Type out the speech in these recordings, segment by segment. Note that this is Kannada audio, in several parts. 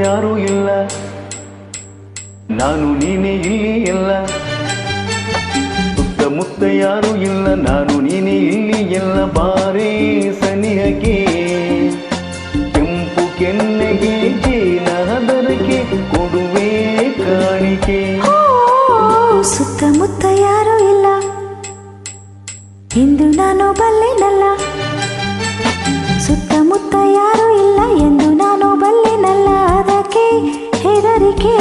ಯಾರೂ ಇಲ್ಲ, ನಾನು ನೀನೇ ಇಲ್ಲಿ ಎಲ್ಲ. ಸುತ್ತಮುತ್ತ ಯಾರೂ ಇಲ್ಲ, ನಾನು ನೀನೇ ಇಲ್ಲಿ ಎಲ್ಲ. ಬಾರೇ ಸನಿಹಕ್ಕೆ ಕೆಂಪು ಕೆನ್ನೆಗೆ ಜೇನಹದರಕ್ಕೆ ಕೊಡುವೆ ಕಾಣಿಕೆ. ಸುತ್ತಮುತ್ತ ಯಾರೂ ಇಲ್ಲ ಎಂದು ನಾನು ಬಲ್ಲೆನಲ್ಲ, ಸುತ್ತಮುತ್ತ ಯಾರೂ ಇಲ್ಲ ಎಂದು ನಾನು ಬಲ್ಲೆನಲ್ಲ. ಅದಕ್ಕೆ ಹೆದರಿಕೆ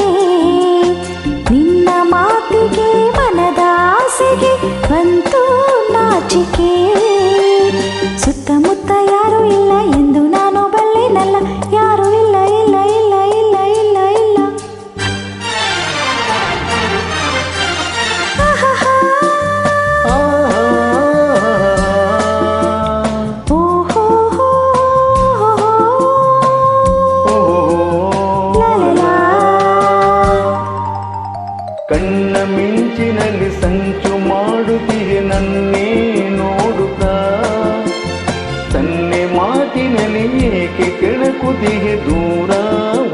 ನಿನ್ನ ಮಾತಿಗೆ, ಮನದ ಆಸೆಗೆ ಬಂತು ನಾಚಿಕೆ. ಸುತ್ತಮುತ್ತ ಯಾರೂ ಇಲ್ಲ ಎಂದು ನಾನು ಬಲ್ಲೆನಲ್ಲ, ಯಾರೂ ಇಲ್ಲ ಇಲ್ಲ ಇಲ್ಲ ಇಲ್ಲ ಇಲ್ಲ ಇಲ್ಲ. ಕಣ್ಣ ಮಿಂಚಿನಲ್ಲಿ ಸಂಚು ಮಾಡುತ್ತಿದೆ ನನ್ನೇ ನೋಡುತ್ತಾ, ಸನ್ನೆ ಮಾತಿನಲ್ಲಿ ಏಕೆ ಕೆಳಕುದಿಗೆ ದೂರ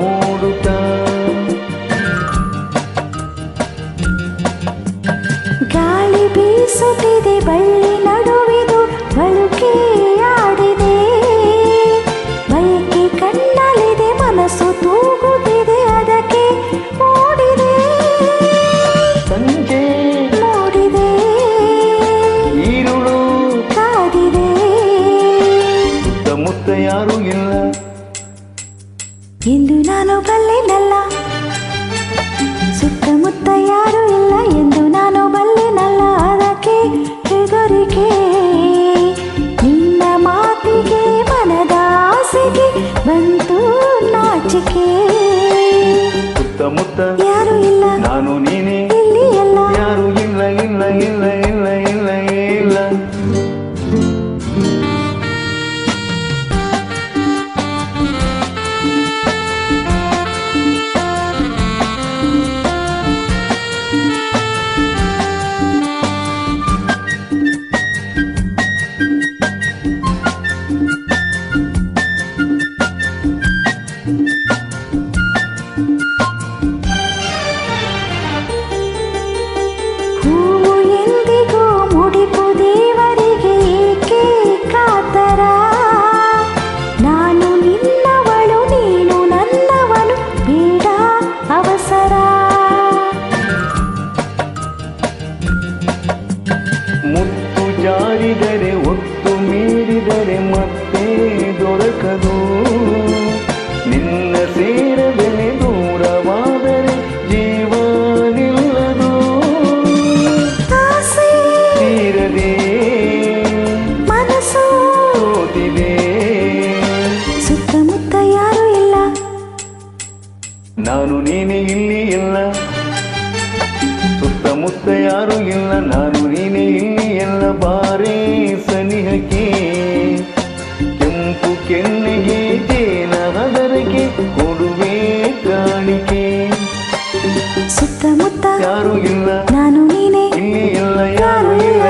ಓಡುತ್ತಾ. ಗಾಳಿ ಬೀಸುತ್ತಿದೆ ಬಳ್ಳಿ ನಡುವಿದು ಬಳುಕೆ ಆಡಿದೆ, ಬಯಕೆ ಕಣ್ಣಲ್ಲಿದೆ ಮನಸ್ಸು ತೂಗುತ್ತಿದೆ. ಅದಕ್ಕೆ ಓಡಿದೆ ಸಂಜೆ ನೋಡಿದೆ, ಈರುಳು ಕಾದಿದೆ. ಸುತ್ತಮುತ್ತ ಯಾರೂ ಇಲ್ಲ ಎಂದು ನಾನು ಬಲ್ಲೆನಲ್ಲ, ಸುತ್ತಮುತ್ತ ಯಾರೂ ಇಲ್ಲ ಎಂದು ನಾನು ಬಲ್ಲೆನಲ್ಲ. ಅದಕ್ಕೆ ಹೆದರಿಕೆ ನಿನ್ನ ಮಾತಿಗೆ, ಮನದ ಆಸೆಗೆ ಬಂತು ನಾಚಿಕೆ. ಸುತ್ತಮುತ್ತ ಯಾರೂ ಇಲ್ಲ, ನಾನು ನೀನೇ ಇಲ್ಲಿ ಎಲ್ಲ. ಯಾರು ಇಲ್ಲ ಇಲ್ಲ ಇಲ್ಲ ಇಲ್ಲ ಇಲ್ಲ ಇಲ್ಲ. ಹೂವು ಎಂದಿಗೂ ಮುಡಿಪು ದೇವರಿಗೆ ಏಕೆ ಕಾತರ, ನಾನು ನಿನ್ನವಳು ನೀನು ನನ್ನವನು ಬೇಡ ಅವಸರ. ಮುತ್ತು ಜಾರಿದರೆ ಒತ್ತು ಮೀರಿದರೆ ಮತ್ತೆ ದೊರಕದು, ನಿನ್ನ ಸೇರದನೆ ದೂರವಾದರೆ ಜೀವ ನಿಲ್ಲದು. ಆಸೆ ತೀರದೆ ಮನಸ್ಸು ಸೋತಿದೆ, ಸುತ್ತಮುತ್ತ ಯಾರೂ ಇಲ್ಲ ನಾನು ನೀನೇ ಇಲ್ಲಿ ಎಲ್ಲ. ಸುತ್ತಮುತ್ತ ಯಾರೂ ಇಲ್ಲ, ನಾನು ನೀನೇ ಇಲ್ಲಿ ಎಲ್ಲ. ಬಾರೇ ಸನಿಹಕ್ಕೆ ಕೆಂಪು ಕೆನ್ನೆಗೆ ಜೇನಹದರಕ್ಕೆ ಕೊಡುವೆ ಕಾಣಿಕೆ. ಸುತ್ತಮುತ್ತ ಯಾರೂ ಇಲ್ಲ, ನಾನು ನೀನೇ ಇಲ್ಲಿ ಇಲ್ಲ, ಯಾರು ಇಲ್ಲ.